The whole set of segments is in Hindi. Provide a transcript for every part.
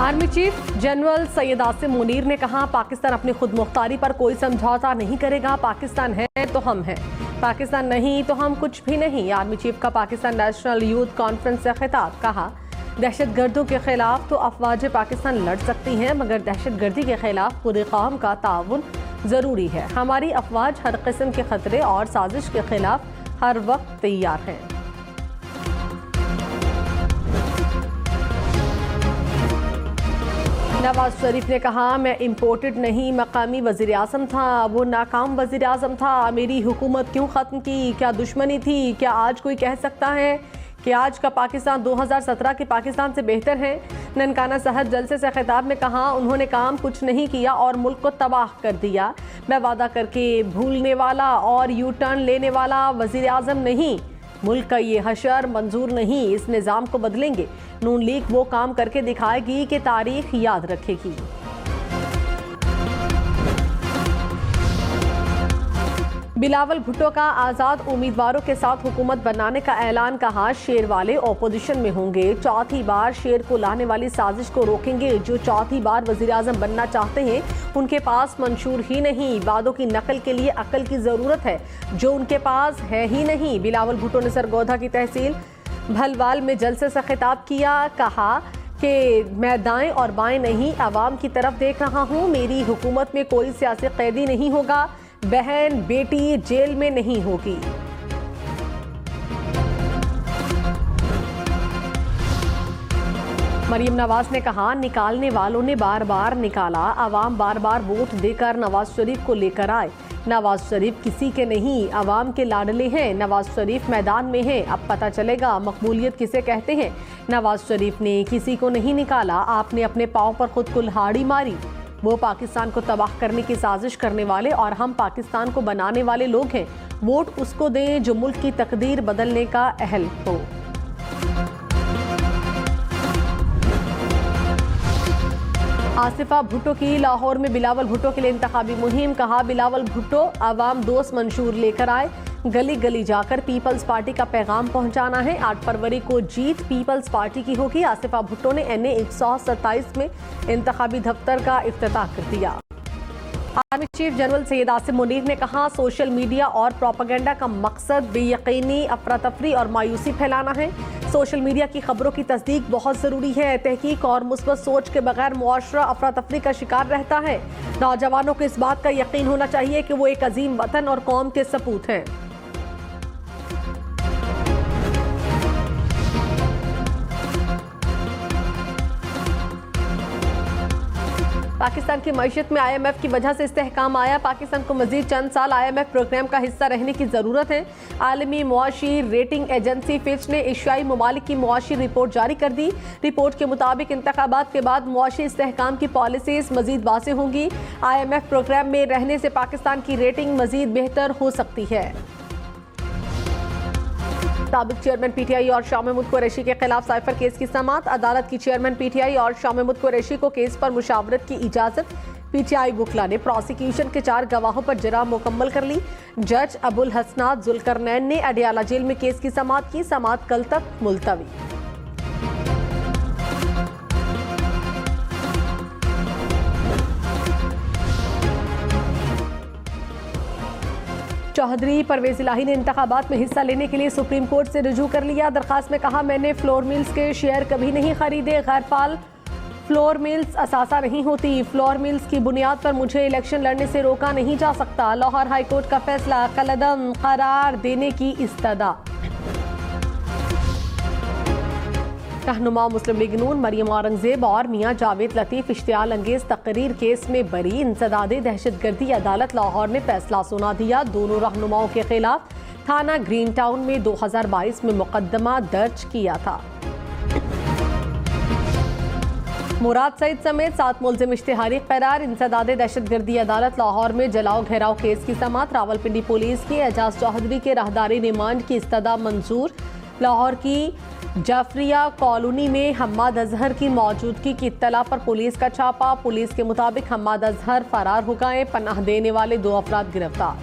Army chief general Syed Asim Munir ने कहा, पाकिस्तान अपनी खुद मुख्तारी पर कोई समझौता नहीं करेगा। पाकिस्तान है तो हम हैं, पाकिस्तान नहीं तो हम कुछ भी नहीं। आर्मी चीफ का पाकिस्तान नेशनल यूथ कॉन्फ्रेंस से खिताब। कहा, दहशतगर्दों के खिलाफ तो अफवाज पाकिस्तान लड़ सकती हैं, मगर दहशतगर्दी के खिलाफ पूरे कौम का ताउन ज़रूरी है। हमारी अफवाज हर किस्म के खतरे और साजिश के खिलाफ हर वक्त तैयार हैं। नवाज शरीफ ने कहा, मैं इम्पोर्टेड नहीं, मकामी वज़ीर आज़म था, वो नाकाम वज़ीर आज़म था। मेरी हुकूमत क्यों ख़त्म की? क्या दुश्मनी थी? क्या आज कोई कह सकता है कि आज का पाकिस्तान 2017 के पाकिस्तान से बेहतर है? ननकाना साहब जलसे से खिताब में कहा, उन्होंने काम कुछ नहीं किया और मुल्क को तबाह कर दिया। मैं वादा करके भूलने वाला और यू टर्न लेने वाला वज़ीर आज़म नहीं। मुल्क का ये हशर मंजूर नहीं, इस निज़ाम को बदलेंगे। नून लीग वो काम करके दिखाएगी कि तारीख याद रखेगी। बिलावल भुट्टो का आज़ाद उम्मीदवारों के साथ हुकूमत बनाने का ऐलान। कहा, शेर वाले ओपोजिशन में होंगे, चौथी बार शेर को लाने वाली साजिश को रोकेंगे। जो चौथी बार वज़ीर आज़म बनना चाहते हैं उनके पास मंशूर ही नहीं, वादों की नकल के लिए अकल की ज़रूरत है, जो उनके पास है ही नहीं। बिलावल भुट्टो ने सरगोधा की तहसील भलवाल में जलसे से खिताब किया। कहा कि मैं दाएं और बाएं नहीं, आवाम की तरफ देख रहा हूँ। मेरी हुकूमत में कोई सियासी कैदी नहीं होगा, बहन बेटी जेल में नहीं होगी। मरियम नवाज ने कहा, निकालने वालों ने बार बार निकाला, आवाम बार बार वोट देकर नवाज शरीफ को लेकर आए। नवाज शरीफ किसी के नहीं, आवाम के लाडले हैं। नवाज शरीफ मैदान में है, अब पता चलेगा मकबूलियत किसे कहते हैं। नवाज शरीफ ने किसी को नहीं निकाला, आपने अपने पाँव पर खुद कुल्हाड़ी मारी। वो पाकिस्तान को तबाह करने की साजिश करने वाले और हम पाकिस्तान को बनाने वाले लोग हैं। वोट उसको दें जो मुल्क की तकदीर बदलने का अहल हो। आसिफा भुट्टो की लाहौर में बिलावल भुट्टो के लिए इंतखाबी मुहिम। कहा, बिलावल भुट्टो आवाम दोस्त मंशूर लेकर आए, गली गली जाकर पीपल्स पार्टी का पैगाम पहुंचाना है। 8 फरवरी को जीत पीपल्स पार्टी की होगी। आसिफा भुट्टो ने NA 127 में इंतखाबी दफ्तर का इफ्तिताह कर दिया। Army chief general Syed Asim Munir ने कहा, सोशल मीडिया और प्रोपेगेंडा का मकसद बेयकीनी, अफरा तफरी और मायूसी फैलाना है। सोशल मीडिया की खबरों की तस्दीक बहुत ज़रूरी है। तहकीक और मुस्बत सोच के बगैर मुआशरा अफरा तफरी का शिकार रहता है। नौजवानों को इस बात का यकीन होना चाहिए कि वो एक अजीम वतन और कौम के सपूत हैं। पाकिस्तान की मईशत में IMF की वजह से इस्तेहकाम आया। पाकिस्तान को मजीद चंद साल IMF प्रोग्राम का हिस्सा रहने की ज़रूरत है। आलमी मुआशी रेटिंग एजेंसी फिच ने एशियाई ममालिक की मुआशी रिपोर्ट जारी कर दी। रिपोर्ट के मुताबिक इंतखाबात के बाद मुआशी इस्तेहकाम की पॉलिसीज मजीद वाज़ेह होंगी। IMF प्रोग्राम में रहने से पाकिस्तान की रेटिंग मजीद बेहतर हो सकती है। साबिक चेयरमैन PTI और शाह महमूद कुरैशी के खिलाफ साइफर केस की समाअत। अदालत की चेयरमैन PTI और शाह महमूद कुरैशी को केस पर मुशावरत की इजाजत। PTI वुकला ने प्रोसिक्यूशन के 4 गवाहों पर जरा मुकम्मल कर ली। जज अबुल हसनात जुल्करनैन ने अडियाला जेल में केस की समाअत की। समाअत कल तक मुलतवी। चौधरी परवेज इलाही ने इंतखाबात में हिस्सा लेने के लिए सुप्रीम कोर्ट से रुजू कर लिया। दरखास्त में कहा, मैंने फ्लोर मिल्स के शेयर कभी नहीं खरीदे। गैरफाल फ्लोर मिल्स असासा नहीं होती। फ्लोर मिल्स की बुनियाद पर मुझे इलेक्शन लड़ने से रोका नहीं जा सकता। लाहौर हाईकोर्ट का फैसला कलअदम करार देने की इस्तदा। रहनुमा मुस्लिम लीग नून मरियम औरंगजेब और मियां जावेद लतीफ इश्तियाल अंगेज तकरीर केस में बरी। इंसदादे दहशतगर्दी अदालत लाहौर ने फैसला सुना दिया। दोनों रहनुमाओं के खिलाफ थाना ग्रीन टाउन में 2022 में मुकदमा दर्ज किया था। मुराद सईद समेत 7 मुलजिम इश्तिहारी करार। इंसदादे दहशतगर्दी अदालत लाहौर में जलाओ घेराव केस की समाअत। रावलपिंडी पुलिस के एजाज चौधरी के राहदारी रिमांड की इस्तदा मंजूर। लाहौर की जाफरिया कॉलोनी में हम्माद अजहर की मौजूदगी की इत्तला पर पुलिस का छापा। पुलिस के मुताबिक हम्माद अजहर फरार हो गए। पनाह देने वाले 2 अफराद गिरफ्तार।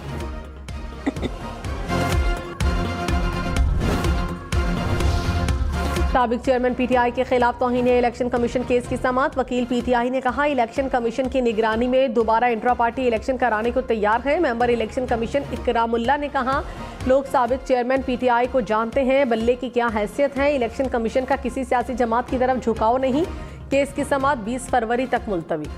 साबिक चेयरमैन पीटीआई के खिलाफ तौहीन इलेक्शन कमीशन केस की समाअत। वकील पीटीआई ने कहा इलेक्शन कमीशन की निगरानी में दोबारा इंट्रा पार्टी इलेक्शन कराने को तैयार है। मेंबर इलेक्शन कमीशन इकरामुल्लाह ने कहा लोग साबिक चेयरमैन पीटीआई को जानते हैं, बल्ले की क्या हैसियत है। इलेक्शन कमीशन का किसी सियासी जमात की तरफ झुकाव नहीं। केस की समाअत 20 फरवरी तक मुलतवी।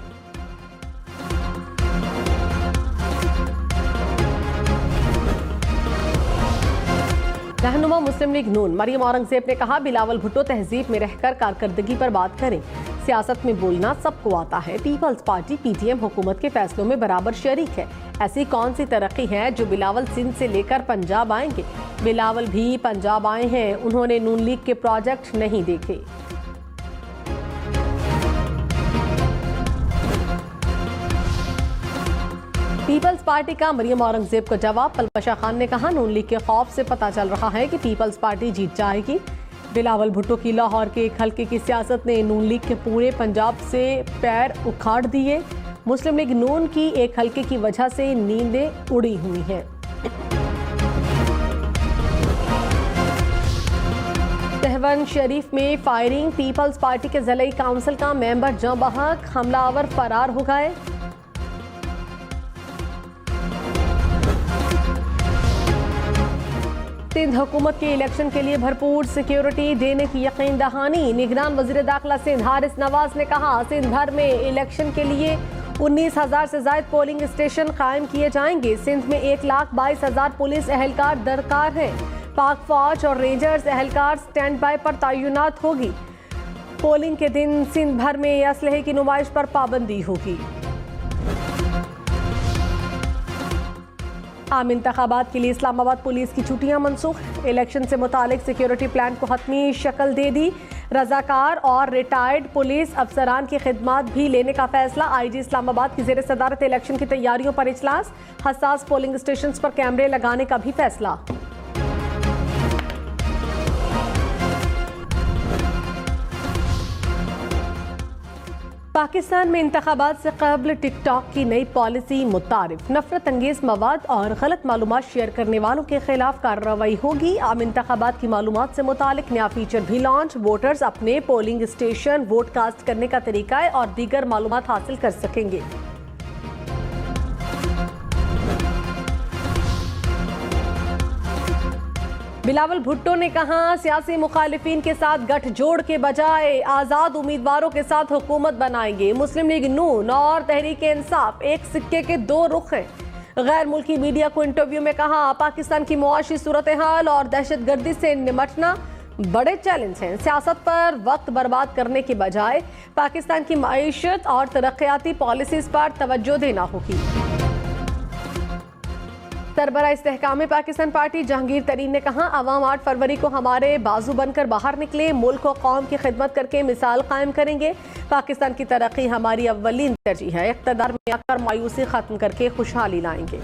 रहनुमा मुस्लिम लीग नून मरियम औरंगजेब ने कहा बिलावल भुट्टो तहजीब में रहकर कारकर्दगी पर बात करें। सियासत में बोलना सबको आता है। पीपल्स पार्टी पीटीएम हुकूमत के फैसलों में बराबर शरीक है। ऐसी कौन सी तरक्की है जो बिलावल सिंध से लेकर पंजाब आएंगे। बिलावल भी पंजाब आए हैं, उन्होंने नून लीग के प्रोजेक्ट नहीं देखे। पीपल्स पार्टी का मरियम औरंगजेब को जवाब। पलपशा खान ने कहा नून लीग के खौफ से पता चल रहा है कि पीपल्स पार्टी जीत जाएगी। बिलावल भुट्टो की लाहौर के एक हल्के की सियासत ने नून लीग के पूरे पंजाब से पैर उखाड़ दिए। मुस्लिम लीग नून की एक हल्के की वजह से नींदें उड़ी हुई हैं। सहवन शरीफ में फायरिंग। पीपल्स पार्टी के जिला काउंसिल का मेंबर जं बहक, हमलावर फरार हो गए। सिंध हुकूमत के इलेक्शन के लिए भरपूर सिक्योरिटी देने की यकीन दहानी। निगरान वजीर दाखिला सिंध हारिस नवाज ने कहा सिंध भर में इलेक्शन के लिए 19,000 से ज्यादा पोलिंग स्टेशन कायम किए जाएंगे। सिंध में 1,22,000 पुलिस एहलकार दरकार हैं। पाक फौज और रेंजर्स एहलकार स्टैंड बाय पर तैनात होगी। पोलिंग के दिन सिंध भर में असलहे की नुमाइश पर पाबंदी होगी। आम इंतखाबात के लिए इस्लामाबाद पुलिस की छुट्टियां मनसूख। इलेक्शन से मुतालिक सिक्योरिटी प्लान को हतमी शक्ल दे दी। रजाकार और रिटायर्ड पुलिस अफसरान की खिदमात भी लेने का फैसला। आईजी इस्लामाबाद की ज़ेर सदारत इलेक्शन की तैयारियों पर इजलास। हसास पोलिंग स्टेशन पर कैमरे लगाने का भी फैसला। पाकिस्तान में इंतखाबात से कबल टिकटॉक की नई पॉलिसी मुतारिफ। नफरत अंगेज मवाद और गलत मालूमात शेयर करने वालों के खिलाफ कार्रवाई होगी। आम इंतखाबात की मालूमात से मुतालिक नया फीचर भी लॉन्च। वोटर्स अपने पोलिंग स्टेशन, वोट कास्ट करने का तरीका और दीगर मालूमात हासिल कर सकेंगे। बिलावल भुट्टो ने कहा सियासी मुखालिफिन के साथ गठजोड़ के बजाय आज़ाद उम्मीदवारों के साथ हुकूमत बनाएंगे। मुस्लिम लीग नून और तहरीक इंसाफ एक सिक्के के दो रुख हैं। गैर मुल्की मीडिया को इंटरव्यू में कहा पाकिस्तान की मुआशी सूरत हाल और दहशतगर्दी से निपटना बड़े चैलेंज हैं। सियासत पर वक्त बर्बाद करने के बजाय पाकिस्तान की मईशत और तरक्याती पॉलिसीज पर तवज्जो देना होगी। सरबराह इस्तेहकाम पाकिस्तान पार्टी जहांगीर तरीन ने कहा अवाम 8 फरवरी को हमारे बाजू बनकर बाहर निकले, मुल्क और कौम की खिदमत करके मिसाल कायम करेंगे। पाकिस्तान की तरक्की हमारी अव्वलीन तरजीह है। इक़्तिदार में आकर मायूसी खत्म करके खुशहाली लाएंगे।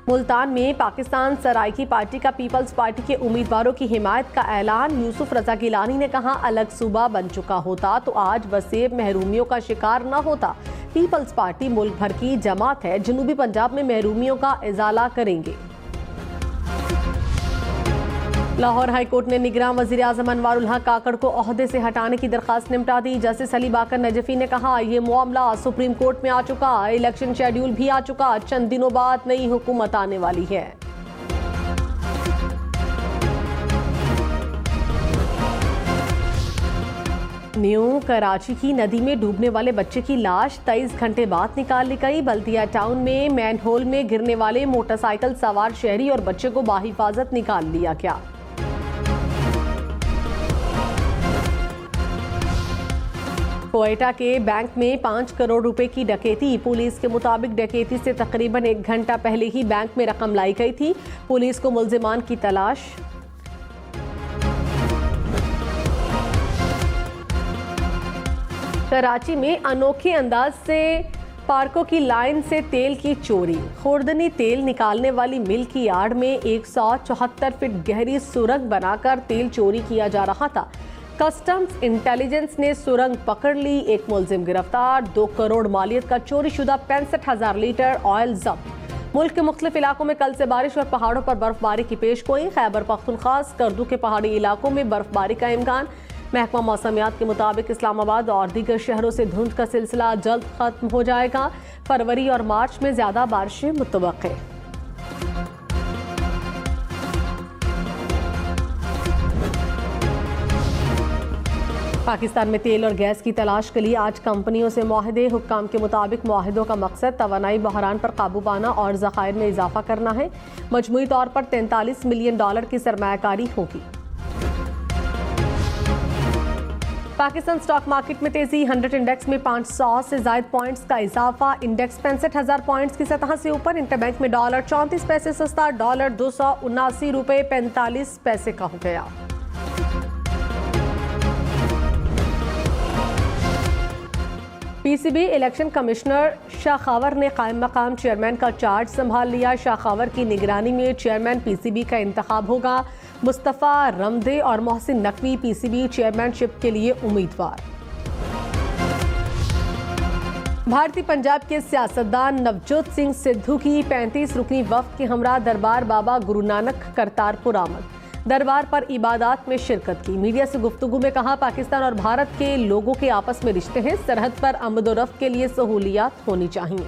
मुल्तान में पाकिस्तान सराइकी पार्टी का पीपल्स पार्टी के उम्मीदवारों की हिमायत का ऐलान। यूसुफ रजा गिलानी ने कहा अलग सूबा बन चुका होता तो आज वसीब महरूमियों का शिकार न होता। पीपल्स पार्टी मुल्क भर की जमात है, जनूबी पंजाब में महरूमियों का इजाला करेंगे। लाहौर हाई कोर्ट ने निगरान वजीर आजम अनवारुल हक काकड़ को ओहदे से हटाने की दरखास्त निपटा दी। जस्टिस अली बाकर नजफी ने कहा यह मामला सुप्रीम कोर्ट में आ चुका, इलेक्शन शेड्यूल भी आ चुका, चंद दिनों बाद नई हुकूमत आने वाली है। न्यू कराची की नदी में डूबने वाले बच्चे की लाश 23 घंटे बाद निकाल ली गई। बल्दिया टाउन में मैनहोल में गिरने वाले मोटरसाइकिल सवार शहरी और बच्चे को बाहिफाजत निकाल लिया गया। कोयटा के बैंक में 5 करोड़ रुपए की डकैती। पुलिस के मुताबिक डकैती से तकरीबन 1 घंटा पहले ही बैंक में रकम लाई गई थी। पुलिस को मुल्जिमान की तलाश। कराची में अनोखे अंदाज से पार्कों की लाइन से तेल की चोरी। खुर्दनी तेल निकालने वाली मिल की आड़ में 174 फीट गहरी सुरंग बनाकर तेल चोरी किया जा रहा था। कस्टम्स इंटेलिजेंस ने सुरंग पकड़ ली, एक मुलजिम गिरफ्तार। 2 करोड़ मालियत का चोरी शुदा 65,000 लीटर ऑयल जब्त। मुल्क के मुख्तलिफ इलाकों में कल से बारिश और पहाड़ों पर बर्फबारी की पेशगोई। खैबर पख्तूनख्वा, स्कर्दू के पहाड़ी इलाकों में बर्फबारी का इम्कान। महकमा मौसमियात के मुताबिक इस्लामाबाद और दीगर शहरों से धुंध का सिलसिला जल्द खत्म हो जाएगा। फरवरी और मार्च में ज्यादा बारिशें मुतवक्के। पाकिस्तान में तेल और गैस की तलाश के लिए आज कंपनियों से मुआहदे। हुक्काम के मुताबिक मुआहदों का मकसद तवानाई बहरान पर काबू पाना और ज़खायर में इजाफा करना है। मजमूई तौर पर $43 मिलियन की सरमायाकारी होगी। पाकिस्तान स्टॉक मार्केट में तेजी। 100 इंडेक्स में 500 से ज्यादा पॉइंट्स का इजाफा। इंडेक्स 65,000 पॉइंट्स की सतह से ऊपर। इंटरबैंक में डॉलर 34 पैसे सस्ता, डॉलर 279 रुपए 45 पैसे का हो गया। पीसीबी इलेक्शन कमिश्नर शाखावर ने कायम मकाम चेयरमैन का चार्ज संभाल लिया। शाखावर की निगरानी में चेयरमैन पीसीबी का इंतखाब होगा। मुस्तफ़ा रमदे और मोहसिन नकवी पीसीबी चेयरमैनशिप के लिए उम्मीदवार। भारतीय पंजाब के सियासतदान नवजोत सिंह सिद्धू की 35 रुकनी वफ्द के हमरा दरबार बाबा गुरु नानक करतारपुर आमद। दरबार पर इबादत में शिरकत की। मीडिया से गुफ्तगू में कहा, पाकिस्तान और भारत के लोगों के आपस में रिश्ते हैं। सरहद पर आमद-ओ-रफ्त के लिए सहूलियात होनी चाहिए।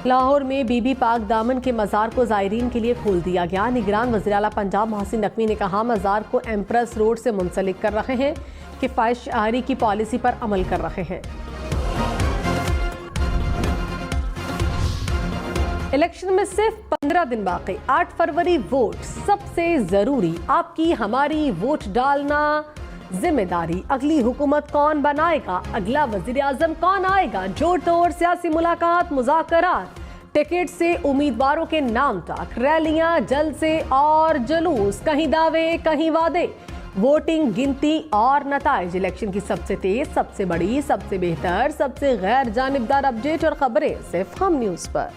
लाहौर में बीबी पाक दामन के मज़ार को ज़ायरीन के लिए खोल दिया गया। निगरान वज़ीर आला पंजाब मोहसिन नकवी ने कहा, मज़ार को एम्प्रेस रोड से मुंसलिक कर रहे हैं। किफ़ायत शहरी की पॉलिसी पर अमल कर रहे हैं। इलेक्शन में सिर्फ 15 दिन बाकी। 8 फरवरी वोट सबसे जरूरी। आपकी हमारी वोट डालना जिम्मेदारी। अगली हुकूमत कौन बनाएगा, अगला वजीर आजम कौन आएगा, जोड़ तोड़ सियासी मुलाकात, मुज़ाकरात, टिकट से उम्मीदवारों के नाम तक, रैलियां, जलसे और जुलूस, कहीं दावे कहीं वादे, वोटिंग, गिनती और नताइज। इलेक्शन की सबसे तेज, सबसे बड़ी, सबसे बेहतर, सबसे गैर जानिबदार अपडेट और खबरें सिर्फ हम न्यूज़ पर।